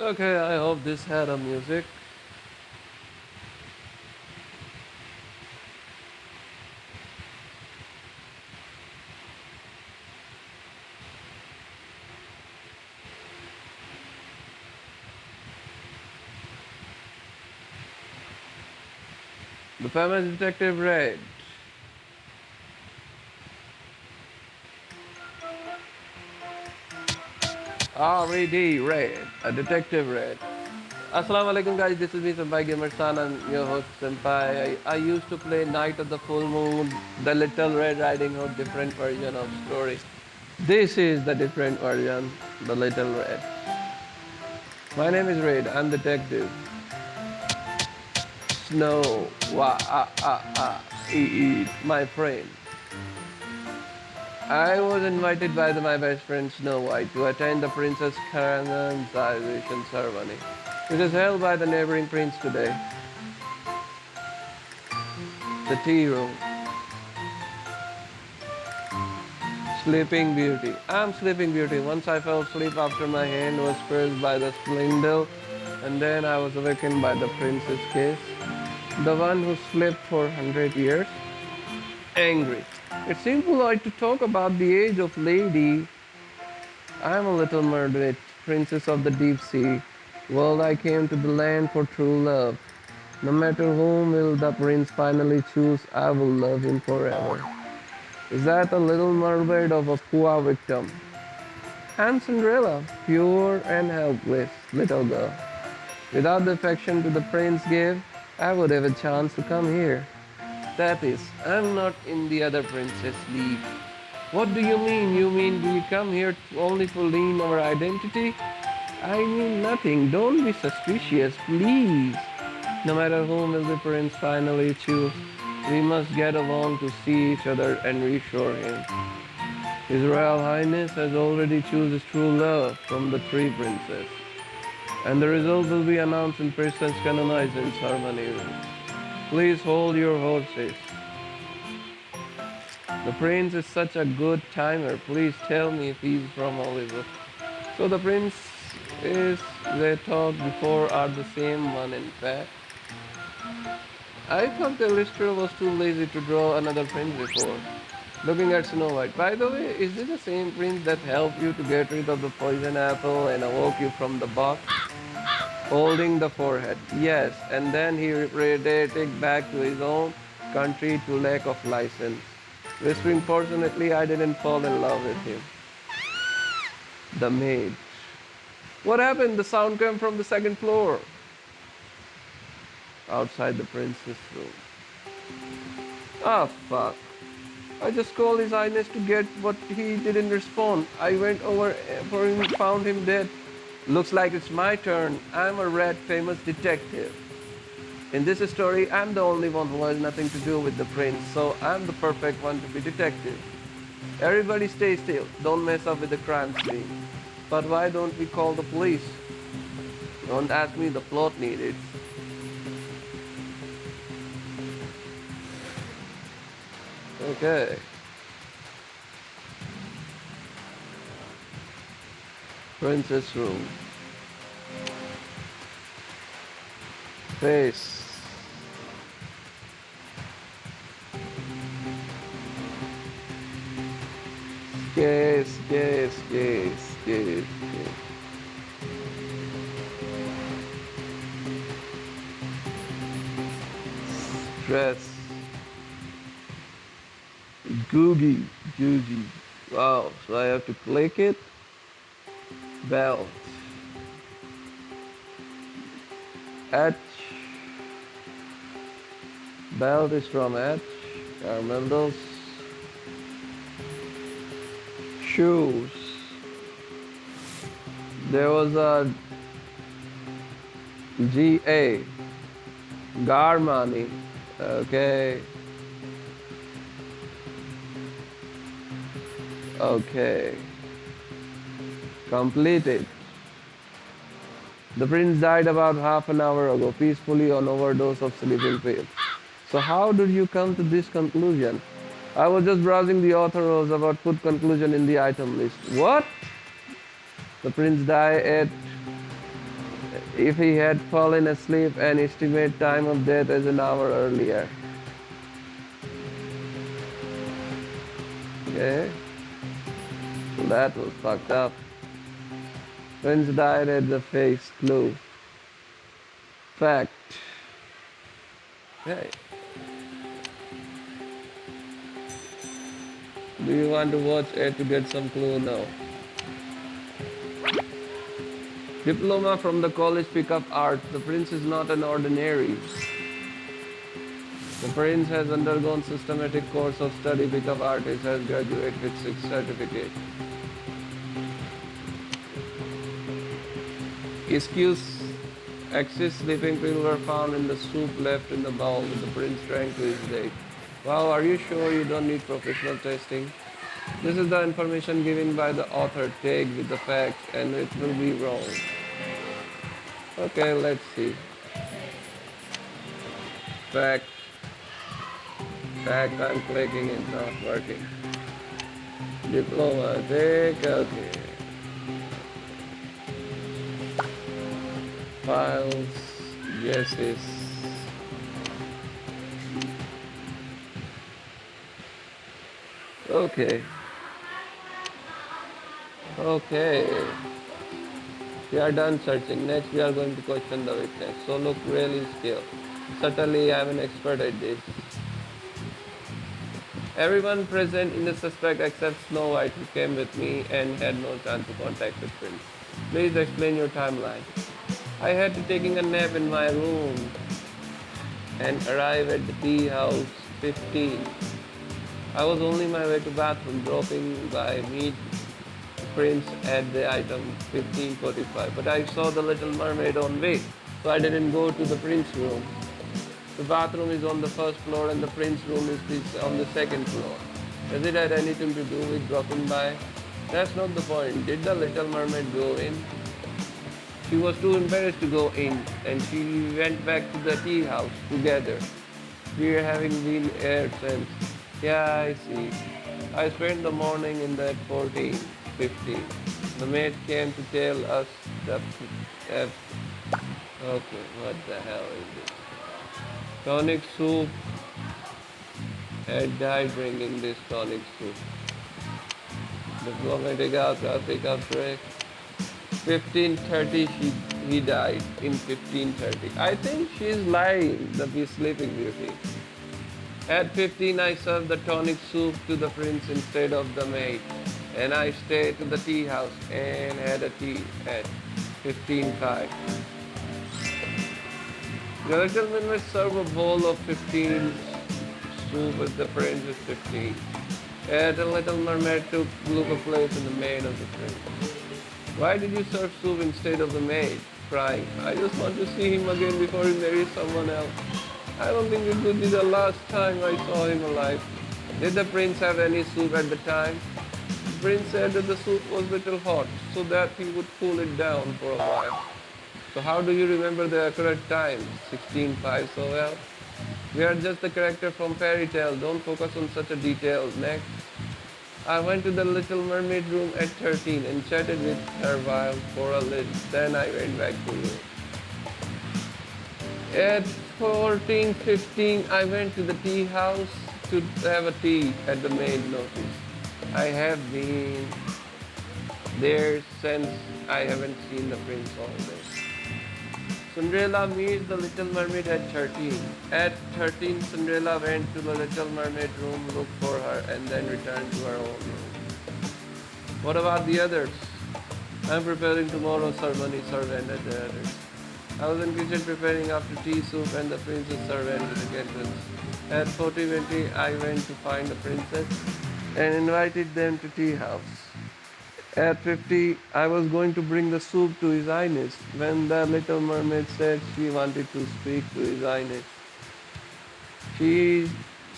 Okay, I hope this had a music. The famous detective Red. R.E.D. Red, a detective Red. Assalamu alaikum guys, this is me Senpai Gamer San and your host Senpai. I used to play Night of the Full Moon, the Little Red Riding Hood different version of story. This is the different version, the Little Red. My name is Red, I'm detective. Snow, my friend. I was invited by my best friend Snow White to attend the Princess canonization ceremony, which is held by the neighboring prince today. The tea room. Sleeping Beauty. I'm Sleeping Beauty. Once I fell asleep after my hand was pressed by the spindle, and then I was awakened by the prince's kiss. The one who slept for 100 years. Angry. It seems polite to talk about the age of lady. I'm a little mermaid, princess of the deep sea. Well, I came to the land for true love. No matter whom will the prince finally choose, I will love him forever. Is that a little mermaid of a poor victim? And Cinderella, pure and helpless little girl. Without the affection to the prince gave, I would have a chance to come here. That is, I'm not in the other princess league. What do you mean? You mean we come here only to lean our identity? I mean nothing. Don't be suspicious, please. No matter whom will the prince finally choose, we must get along to see each other and reassure him. His Royal Highness has already chosen his true love from the three princes, and the result will be announced in Princess canonization ceremony room. Please hold your horses. The prince is such a good timer. Please tell me if he's from Hollywood. So the prince is they talked before are the same one in fact. I thought the illustrator was too lazy to draw another prince before. Looking at Snow White. By the way, is this the same prince that helped you to get rid of the poison apple and awoke you from the box? Holding the forehead. Yes, and then he radiated back to his own country to lack of license. Whispering, fortunately, I didn't fall in love with him. The maid. What happened? The sound came from the second floor. Outside the prince's room. Ah, fuck. I just called his highness to get what he didn't respond. I went over for him, found him dead. Looks like it's my turn. I'm a red famous detective. In this story, I'm the only one who has nothing to do with the prince, so I'm the perfect one to be detective. Everybody stay still. Don't mess up with the crime scene. But why don't we call the police? Don't ask me, the plot needed. Okay. Princess room. Face. Yes. Stress. Googie. Wow, so I have to click it. Belt. H. Belt is from H. Carmendos. Shoes. There was a GA. Garmani. Okay. Okay. Completed. The prince died about half an hour ago, peacefully on overdose of sleeping pills. So how did you come to this conclusion? I was just browsing the author was about put conclusion in the item list. What? The prince died at if he had fallen asleep and estimate time of death as an hour earlier. Okay, so that was fucked up. Prince died at the face. Clue. Fact. Okay. Do you want to watch it to get some clue now? Diploma from the college pickup art. The prince is not an ordinary. The prince has undergone systematic course of study pickup artist, has graduated with 6 certificates. Excuse Axis sleeping pill were found in the soup left in the bowl with the prince drank to his date. Wow, are you sure you don't need professional testing? This is the information given by the author. Take with the facts and it will be wrong. Okay, let's see. Fact. Fact, I'm clicking, it's not working. Diploma, take, okay. Files, guesses. Okay. Okay. We are done searching. Next, we are going to question the witness. So look really skilled. Certainly, I am an expert at this. Everyone present in the suspect except Snow White, who came with me and had no chance to contact the prince. Please explain your timeline. I had to taking a nap in my room and arrive at the tea house 15. I was only my way to bathroom, dropping by meet prince at the item 15:45. But I saw the Little Mermaid on way, so I didn't go to the prince room. The bathroom is on the first floor and the prince room is on the second floor. Does it have anything to do with dropping by? That's not the point. Did the Little Mermaid go in? She was too embarrassed to go in and she went back to the tea house together. We are having been here since. Yeah, I see. I spent the morning in that 14:15. The maid came to tell us that. Okay, what the hell is this? Tonic soup had died bringing this tonic soup. Diplomatic outcome, pick up break. 15:30 he died in 15:30. I think she's lying, the Sleeping Beauty. At 15 I served the tonic soup to the prince instead of the maid. And I stayed to the tea house and had a tea at 15:05. The little man will serve a bowl of 15 soup with the prince is 15. And the little mermaid took a place in the maid of the prince. Why did you serve soup instead of the maid? Crying. I just want to see him again before he marries someone else. I don't think it would be the last time I saw him alive. Did the prince have any soup at the time? The prince said that the soup was a little hot, so that he would cool it down for a while. So how do you remember the correct time? 16:05 so well? We are just the character from fairy tale. Don't focus on such a detail. Next. I went to the Little Mermaid room at 13 and chatted with her while for a little. Then I went back to you. At 14:15, I went to the tea house to have a tea at the maid notice. I have been there since I haven't seen the prince all day. Cinderella meets the Little Mermaid at 13. At 13, Cinderella went to the Little Mermaid room, looked for her, and then returned to her own room. What about the others? I'm preparing tomorrow's ceremony, servant at the others. I was in the kitchen preparing after tea soup and the prince's servant in the kitchen. At 40:20, I went to find the princess and invited them to tea house. At 50, I was going to bring the soup to His Highness when the Little Mermaid said she wanted to speak to His Highness.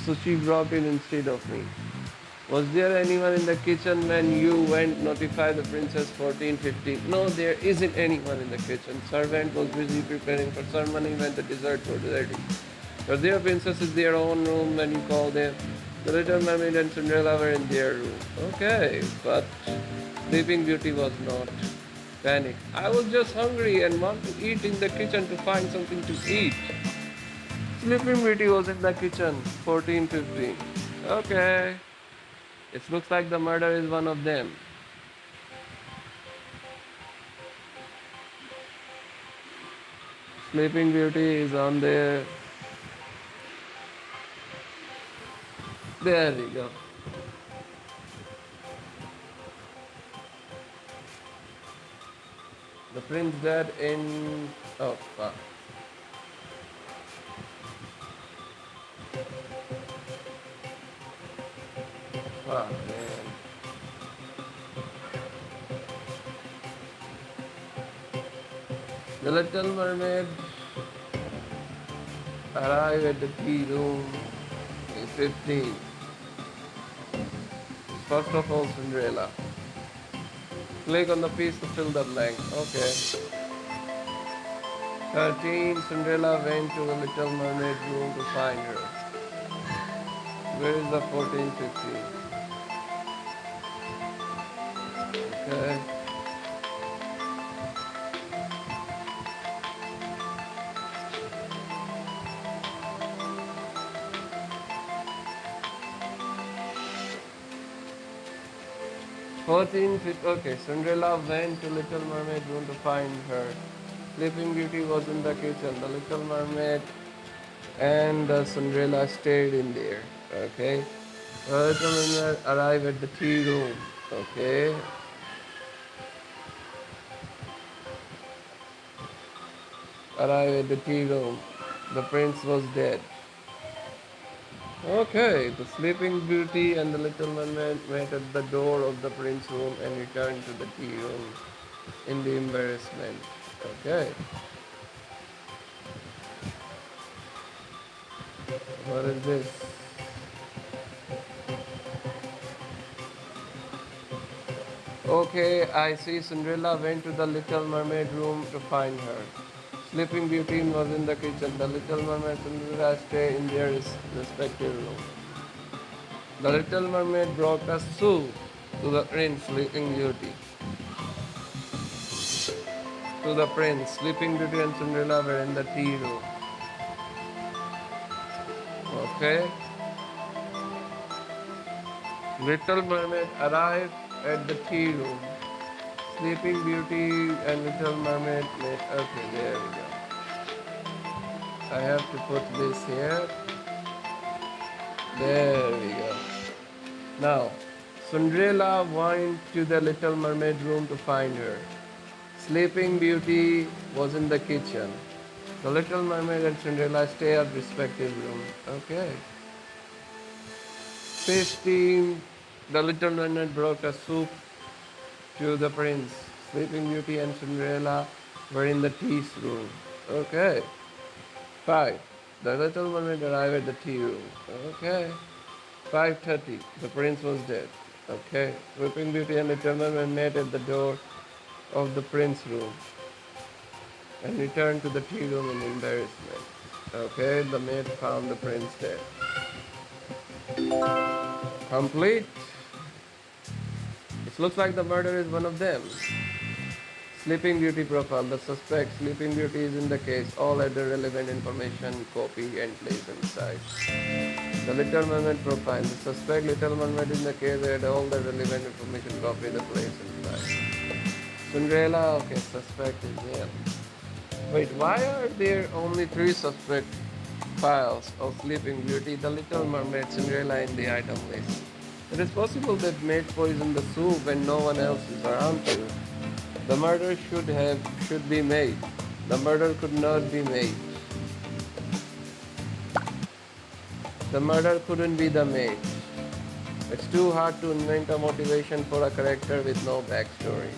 So she brought it instead of me. Was there anyone in the kitchen when you went notify the princess 14:15? No, there isn't anyone in the kitchen. Servant was busy preparing for ceremony when the dessert was ready. But their princess is their own room when you call them. The Little Mermaid and Cinderella were in their room. Okay, but Sleeping Beauty was not. Panic. I was just hungry and want to eat in the kitchen to find something to eat. Sleeping Beauty was in the kitchen. 14:15. Okay. It looks like the murder is one of them. Sleeping Beauty is on there. There we go. The prince dead in. Oh, fuck. Fuck, man. The Little Mermaid arrive at the tea room in 15. First of all, Cinderella. Click on the piece to fill the blank. Okay. 13. Cinderella went to the Little Mermaid room to find her. Where is the 14, 15? Okay. 14, okay. Cinderella went to Little Mermaid room to find her. Sleeping Beauty was in the kitchen. The Little Mermaid and the Cinderella stayed in there. Okay. The Little Mermaid arrived at the tea room. Okay. Arrived at the tea room. The prince was dead. Okay, the Sleeping Beauty and the Little Mermaid met at the door of the prince's room and returned to the tea room in the embarrassment. Okay. What is this? Okay, I see Cinderella went to the Little Mermaid room to find her. Sleeping Beauty was in the kitchen. The Little Mermaid and Cinderella stay in their respective room. The Little Mermaid brought a soup to the prince, Sleeping Beauty. To the prince, Sleeping Beauty and Cinderella were in the tea room. Okay. Little Mermaid arrived at the tea room. Sleeping Beauty and Little Mermaid met. Okay, there we go. I have to put this here. There we go. Now, Cinderella went to the Little Mermaid room to find her. Sleeping Beauty was in the kitchen. The Little Mermaid and Cinderella stay at respective rooms. Okay. 15. The Little Mermaid brought a soup to the prince. Sleeping Beauty and Cinderella were in the tea room. Okay. 5. The Little Mermaid arrived at the tea room. Okay. 5:30. The prince was dead. Okay. Sleeping Beauty and Little Mermaid met at the door of the prince's room and returned to the tea room in embarrassment. Okay. The maid found the prince dead. Complete. It looks like the murderer is one of them. Sleeping Beauty profile. The suspect, Sleeping Beauty, is in the case. All other relevant information, copy and place inside. The Little Mermaid profile. The suspect, Little Mermaid, in the case. Had all the relevant information, copy the place inside. Cinderella. Okay, suspect is here. Wait, why are there only 3 suspect files of Sleeping Beauty, the Little Mermaid, Cinderella in the item list? It is possible that maid poisoned the soup when no one else is around to. The murder should be made. The murder could not be made. The murder couldn't be the maid. It's too hard to invent a motivation for a character with no backstory.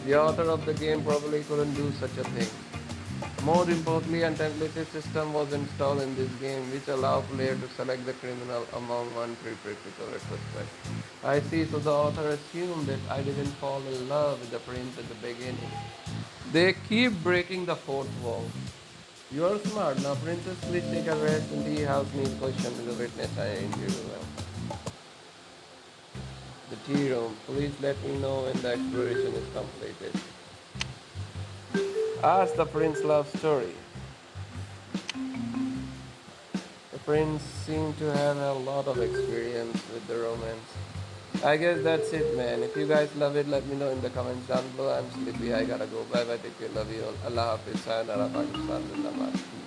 The author of the game probably couldn't do such a thing. More importantly, a template system was installed in this game which allowed players to select the criminal among one prerequisite retrospect. I see, so the author assumed that I didn't fall in love with the prince at the beginning. They keep breaking the fourth wall. You are smart. Now, princess, please take a rest and tea house needs question with the witness I interview well. The tea room. Please let me know when the exploration is completed. Ask the prince love story. The prince seemed to have a lot of experience with the romance. I guess that's it, man. If you guys love it, let me know in the comments down below. I'm sleepy. I gotta go. Bye bye. Take care. Love you all. Allah Hafiz. Sayonara. Pakistan. Zindabad.